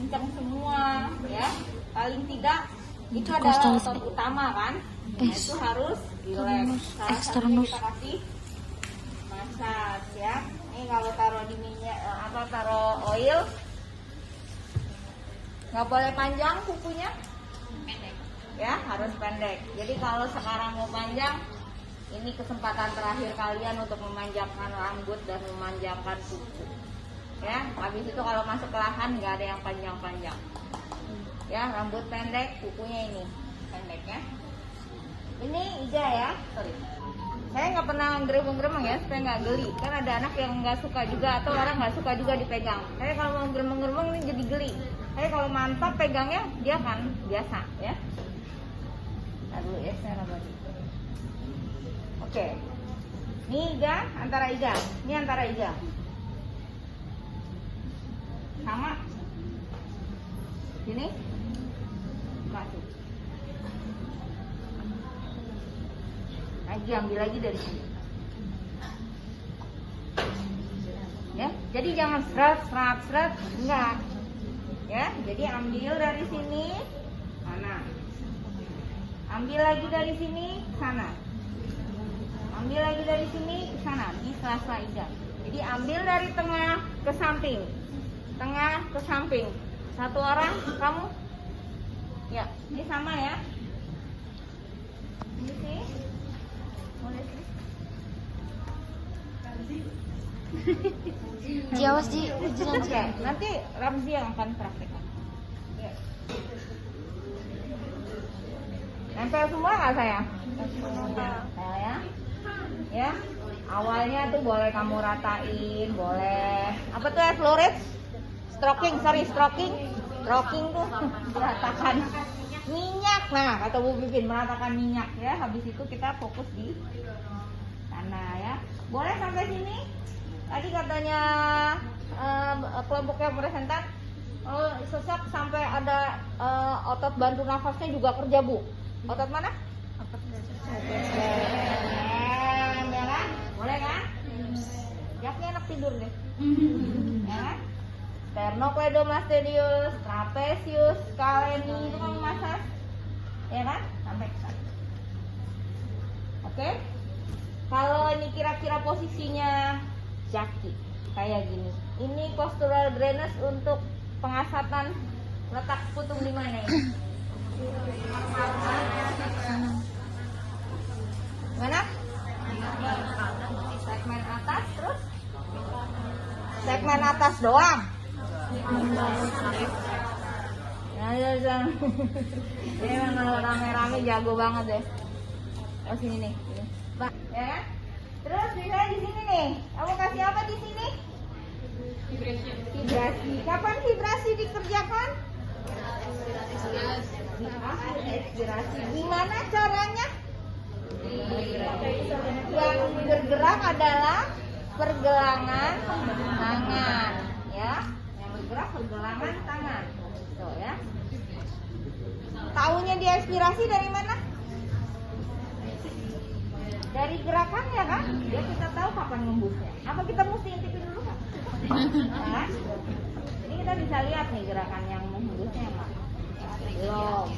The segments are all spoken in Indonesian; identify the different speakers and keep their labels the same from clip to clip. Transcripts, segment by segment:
Speaker 1: kencang semua ya. Paling tidak itu adalah otot utama kan. Nah, itu harus relax. Salah satunya kita kasih massage ya. Ini kalau taruh di minyak taruh oil nggak boleh panjang kukunya, pendek ya, harus pendek. Jadi kalau sekarang mau panjang, ini kesempatan terakhir kalian untuk memanjangkan rambut dan memanjangkan kuku ya. Habis itu kalau masuk ke lahan nggak ada yang panjang-panjang ya, rambut pendek, kukunya ini pendek ya. Ini Ija ya, sorry, saya nggak pernah geremeng-geremeng ya supaya nggak geli, kan ada anak yang nggak suka juga atau orang nggak suka juga dipegang. Saya kalau mau geremeng-geremeng ini jadi geli. Saya kalau mantap pegangnya dia kan biasa ya. Nah, dulu ya saya raba dulu. Oke, ini Iga, antara Iga, ini antara Iga sama sini masuk. Lagi ambil lagi dari sini ya, jadi jangan seret enggak ya. Jadi ambil dari sini mana, ambil lagi dari sini sana, ambil lagi dari sini ke sana, di sela-sela Ida. Jadi ambil dari tengah ke samping, tengah ke samping. Satu orang kamu ya, ini sama ya. Ini sih boleh sih.
Speaker 2: Jawas Ji.
Speaker 1: Oke, nanti Ramzi yang akan praktekkan. Ya. Nempel semua nggak sayang? Nempel ya. Ya. Awalnya tuh boleh kamu ratain, boleh. Apa tuh ya, fluoride? Stroking tuh meratakan minyak. Nah, kata Bu Pipin, meratakan minyak ya. Habis itu kita fokus di sana ya. Boleh sampai sini? Tadi katanya kelompok yang presentan sesak sampai ada otot bantu nafasnya juga kerja Bu. Otot mana? Otot ya kan? Boleh kan? Jaknya enak tidur deh. Ya kan? Sternocleidomastoideus, trapezius, scaleni itu kamu masas, ya kan? Sampai ke sana. Oke? Kalau ini kira-kira posisinya jaki kayak gini. Ini postural drainage untuk pengasatan letak putung di mana ini? Mana? Segmen atas terus? Segmen atas doang. Ya, ini memang rame-rame jago banget deh. Oh sini nih, Pak, ya kan? Terus bisa di sini nih. Kamu kasih apa di sini? Vibrasi. Kapan vibrasi dikerjakan? Expirasi. Gimana caranya? Yang bergerak adalah pergelangan tangan, ya. Yang bergerak pergelangan tangan. Tuh ya. Taunya dia expirasi dari mana? Dari gerakannya kan, ya kita tahu kapan ngembusnya. Apa kita mesti intipin dulu kan? Nah, jadi kita bisa lihat nih gerakan yang menghembusnya yang mana. Belum.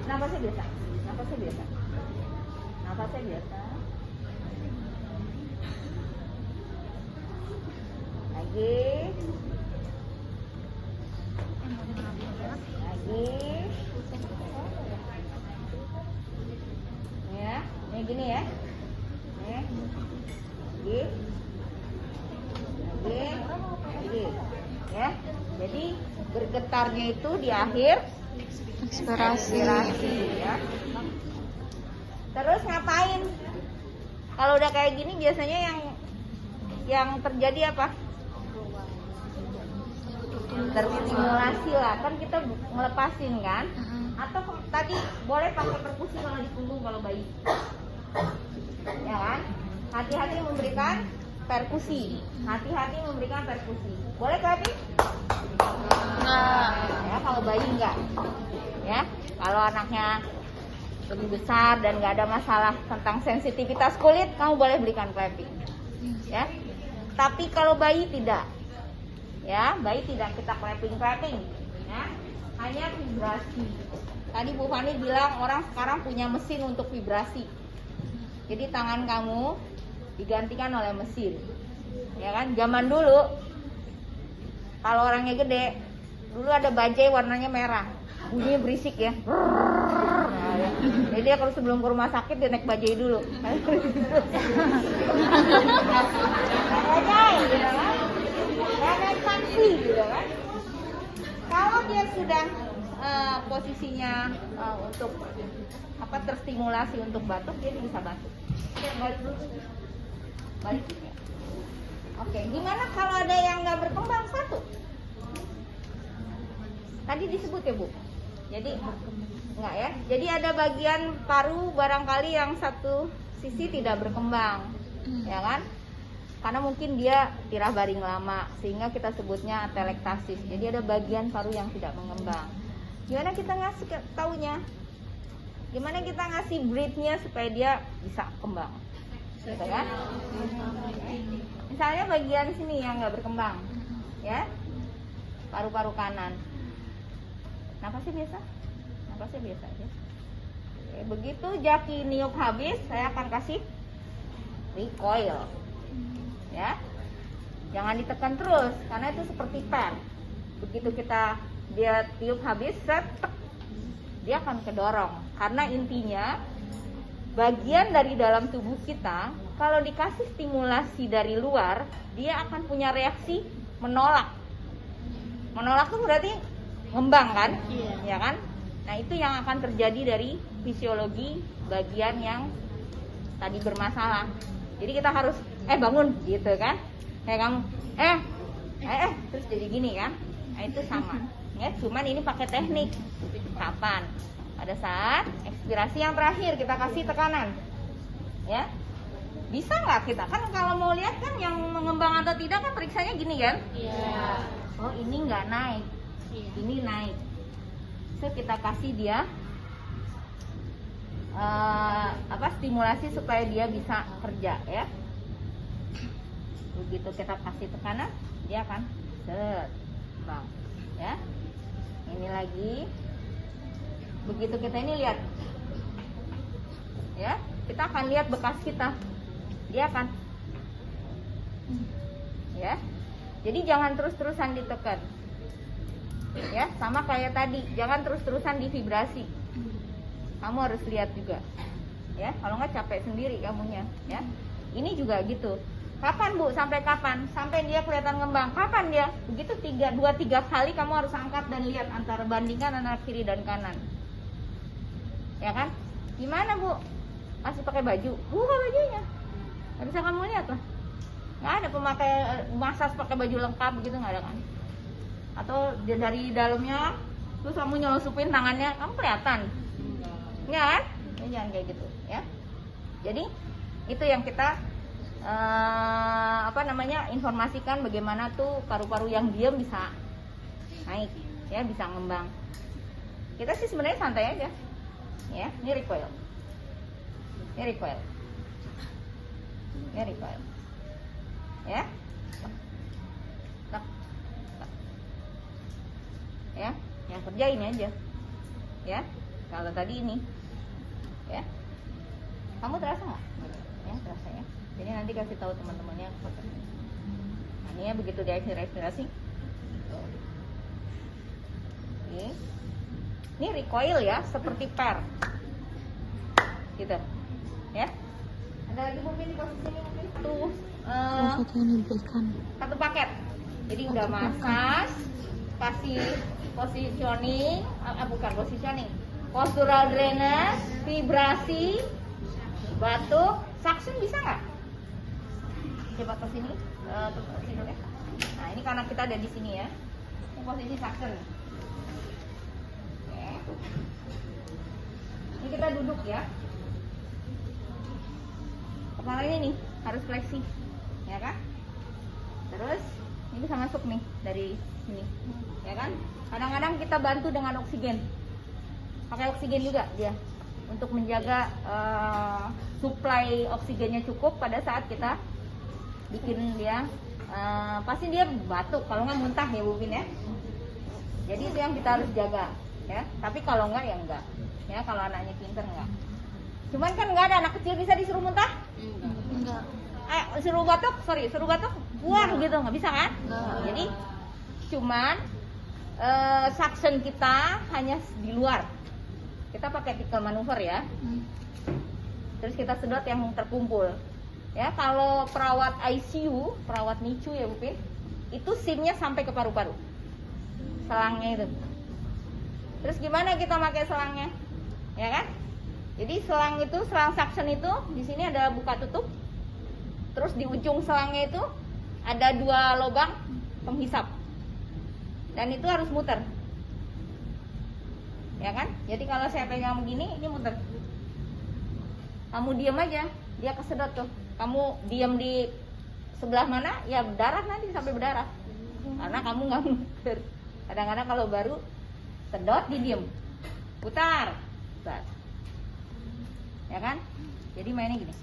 Speaker 1: Napasnya biasa. Napasnya biasa. Napasnya biasa. Lagi. Lagi. Ya, ini gini ya. Lagi. Ya. Jadi bergetarnya itu di akhir ekspirasi ya. Terus ngapain? Kalau udah kayak gini biasanya yang terjadi apa? Terstimulasi lah, kan kita ngelepasin kan? Atau tadi boleh pakai perkusi kalau di punggung kalau bayi, ya kan? Hati-hati memberikan perkusi, hati-hati memberikan perkusi. Boleh clapping? Ya kalau bayi enggak, ya. Kalau anaknya lebih besar dan nggak ada masalah tentang sensitivitas kulit, kamu boleh berikan clapping, ya. Tapi kalau bayi tidak, Ya, bayi tidak kita clapping, ya, hanya vibrasi. Tadi Bu Fani bilang orang sekarang punya mesin untuk vibrasi. Jadi tangan kamu digantikan oleh mesin, ya kan? Zaman dulu, kalau orangnya gede, dulu ada bajai warnanya merah, bunyinya berisik ya. Nah, ya. Jadi dia kalau sebelum ke rumah sakit dia naik bajai dulu. Bajai, ya kan? Naik taksi, gitu kan? Kalau dia sudah posisinya untuk terstimulasi untuk batuk, dia bisa batuk. Balik dulu. Balik. Oke, gimana kalau ada yang nggak berkembang satu? Tadi disebut ya Bu. Jadi enggak ya. Jadi ada bagian paru barangkali yang satu sisi tidak berkembang, ya kan? Karena mungkin dia tirah baring lama, sehingga kita sebutnya atelektasis. Jadi ada bagian paru yang tidak mengembang. Gimana kita ngasih taunya? Gimana kita ngasih breath-nya supaya dia bisa kembang? Gitu kan? Misalnya bagian sini yang nggak berkembang, ya, paru-paru kanan. Napasnya biasa? Napasnya biasa aja. Oke, begitu Jaki niup habis, saya akan kasih recoil. Ya, jangan ditekan terus karena itu seperti pen. Begitu dia tiup habis, dia akan kedorong. Karena intinya bagian dari dalam tubuh kita kalau dikasih stimulasi dari luar, dia akan punya reaksi menolak. Menolak itu berarti ngembang kan? Ya kan? Nah, itu yang akan terjadi dari fisiologi bagian yang tadi bermasalah. Jadi kita harus bangun gitu kan? Kayak kamu terus jadi gini kan? Nah, itu sama. Ya, cuman ini pakai teknik. Kapan? Pada saat ekspirasi yang terakhir kita kasih tekanan. Ya. Bisa nggak kita? Kan kalau mau lihat kan yang mengembang atau tidak kan periksanya gini kan? Iya. Oh, ini nggak naik. Ini naik. So kita kasih dia stimulasi supaya dia bisa kerja ya. Begitu kita kasih tekanan, dia akan bang, ya. Ini lagi. Begitu kita ini lihat, ya, kita akan lihat bekas kita. Dia akan, ya. Jadi jangan terus-terusan ditekan. Ya, sama kayak tadi, jangan terus-terusan divibrasi. Kamu harus lihat juga. Ya, kalau nggak capek sendiri kamunya, ya. Ini juga gitu. Kapan Bu? Sampai kapan? Sampai dia kelihatan ngembang. Kapan dia? Begitu 2-3 kali kamu harus angkat dan lihat antara bandingkan antara kiri dan kanan. Ya kan? Gimana Bu? Masih pakai baju? Buka bajunya. Nggak bisa kamu lihat lah. Nggak ada pemakai massas pakai baju lengkap begitu, nggak ada kan? Atau dari dalamnya terus kamu nyelupin tangannya, kamu kelihatan? Enggak kan? Ya, jangan kayak gitu ya. Jadi itu yang kita informasikan bagaimana tuh paru-paru yang diam bisa naik ya, bisa ngembang. Kita sih sebenarnya santai aja ya. Ini recoil, ini recoil, ini recoil ya. Ya, yang kerja ini aja ya. Kalau tadi ini ya, kamu terasa nggak? Ya, terasa ya. Jadi nanti kasih tahu teman-temannya. Nah, ini ya, begitu dia respirasi. Ini recoil ya, seperti per gitu ya. Ada lagi mungkin di posisi ini mungkin satu paket. Jadi udah massage, kasih positioning, bukan positioning, postural drainage, vibrasi, batuk, suction bisa nggak? Coba ke sini, ya. Nah, ini karena kita ada di sini ya. Ini posisi suction. Oke. Ini kita duduk ya. Kepalanya nih harus fleksi, ya kan? Terus ini bisa masuk nih dari sini, ya kan? Kadang-kadang kita bantu dengan oksigen. Pakai oksigen juga dia untuk menjaga suplai oksigennya cukup pada saat kita bikin dia pasti dia batuk, kalau nggak muntah ya Bu Bin ya. Jadi itu yang kita harus jaga ya. Tapi kalau nggak ya enggak ya, kalau anaknya pinter enggak. Cuman kan nggak ada anak kecil bisa disuruh muntah?
Speaker 2: Enggak.
Speaker 1: Suruh batuk buah gitu nggak bisa kan? Jadi cuman suction kita hanya di luar. Kita pakai tickle maneuver ya. Terus kita sedot yang terkumpul. Ya, kalau perawat ICU, perawat NICU ya Bu Pin, itu SIM-nya sampai ke paru-paru. Selangnya itu. Terus gimana kita pakai selangnya? Ya kan? Jadi selang itu, selang suction itu di sini ada buka tutup. Terus di ujung selangnya itu ada 2 lubang penghisap. Dan itu harus muter. Ya kan? Jadi kalau saya pegang begini, ini muter. Kamu diam aja, dia kesedot tuh. Kamu diam di sebelah mana, ya berdarah nanti sampai berdarah. Karena kamu nggak muter. Kadang-kadang kalau baru sedot, diam, putar, ya kan? Jadi mainnya gini.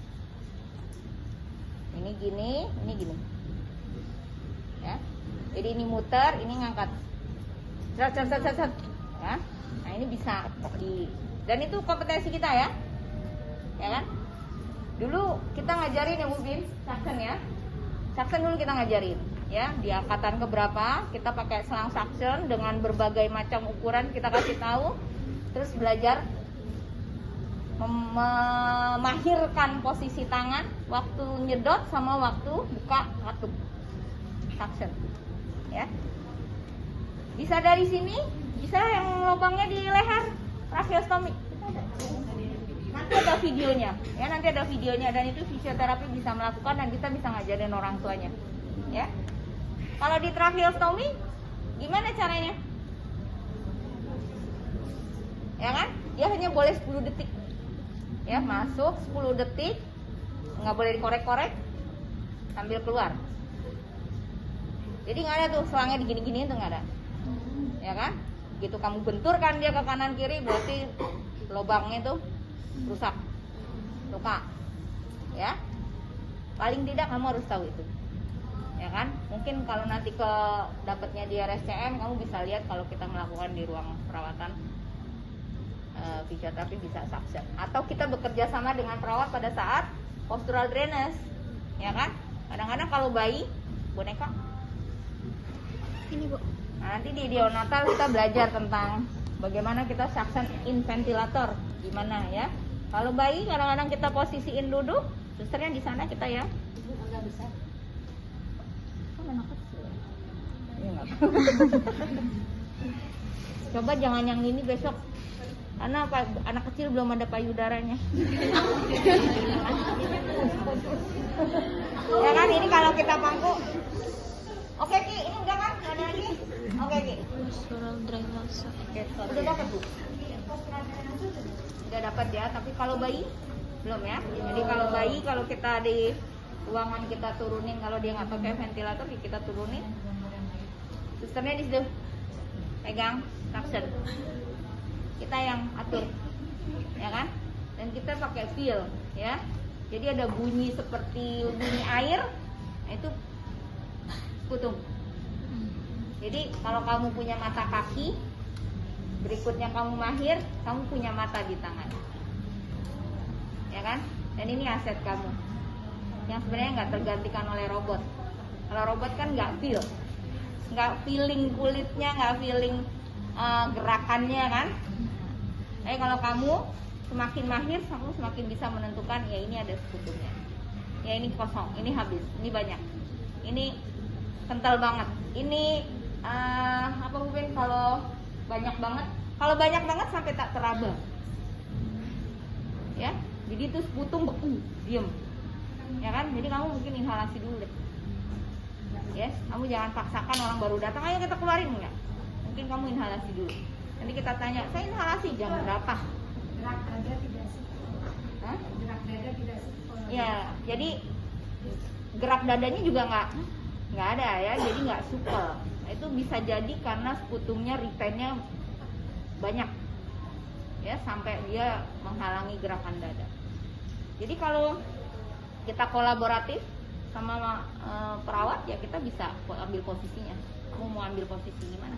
Speaker 1: Ini gini, ya. Jadi ini muter, ini ngangkat, set. Ya. Nah ini bisa dan itu kompetensi kita ya, ya kan? Dulu kita ngajarin ya Bu Bin, suction ya. Suction dulu kita ngajarin ya, di angkatan keberapa kita pakai selang suction dengan berbagai macam ukuran kita kasih tahu. Terus belajar memahirkan posisi tangan waktu nyedot sama waktu buka katup suction ya. Bisa dari sini, bisa yang lubangnya di leher, tracheostomy. Nanti ada videonya ya, dan itu fisioterapi bisa melakukan dan kita bisa ngajarin orang tuanya ya. Kalau di tracheostomy gimana caranya? Ya kan? Dia hanya boleh 10 detik. Ya, masuk 10 detik, nggak boleh dikorek-korek sambil keluar. Jadi nggak ada tuh selangnya digini-giniin tuh nggak ada. Ya kan? Gitu kamu benturkan dia ke kanan kiri, berarti lubangnya tuh rusak, luka, ya. Paling tidak kamu harus tahu itu, ya kan? Mungkin kalau nanti ke dapatnya di RSCM, kamu bisa lihat kalau kita melakukan di ruang perawatan fisioterapi bisa suction. Atau kita bekerja sama dengan perawat pada saat postural drainage, ya kan? Kadang-kadang kalau bayi boneka, ini Bu. Nah, nanti di neonatal kita belajar tentang bagaimana kita suction in ventilator, gimana ya. Kalau bayi kadang-kadang kita posisiin duduk, susternya di sana kita ya.
Speaker 2: Agak besar.
Speaker 1: Kan anak kecil. Iya enggak. Coba jangan yang ini besok. Karena anak kecil belum ada payudaranya. Ya kan, ini kalau kita pangku. Oke Ki, ini udah kan? Ada lagi? Oke Ki.
Speaker 2: Postural drainase.
Speaker 1: Udah dapat Bu? Udah dapat ya, tapi kalau bayi belum ya. Jadi kalau bayi, kalau kita di ruangan kita turunin, kalau dia nggak pakai ventilator kita turunin. Susternya di situ pegang suction, kita yang atur, ya kan? Dan kita pakai feel ya. Jadi ada bunyi seperti bunyi air, nah itu putung. Jadi kalau kamu punya mata kaki, berikutnya kamu mahir, kamu punya mata di tangan, ya kan? Dan ini aset kamu yang sebenarnya nggak tergantikan oleh robot. Kalau robot kan nggak feel, nggak feeling kulitnya, nggak feeling gerakannya kan. Tapi kalau kamu semakin mahir, kamu semakin bisa menentukan ya ini ada sekutunya, ya ini kosong, ini habis, ini banyak, ini kental banget, ini apa mungkin kalau banyak banget sampai tak teraba, ya. Jadi itu putung beku, diem, ya kan? Jadi kamu mungkin inhalasi dulu deh, ya. Kamu jangan paksakan orang baru datang, ayo kita keluarin, enggak. Mungkin kamu inhalasi dulu. Nanti kita tanya, saya inhalasi jam berapa?
Speaker 3: Gerak dada tidak sih?
Speaker 1: Hah?
Speaker 3: Gerak dada tidak sih?
Speaker 1: Ya, jadi gerak dadanya juga nggak ada ya, jadi nggak supel. Nah, itu bisa jadi karena sputumnya retainnya banyak, ya sampai dia menghalangi gerakan dada. Jadi kalau kita kolaboratif, sama perawat ya kita bisa ambil posisinya. Kamu mau ambil posisi gimana?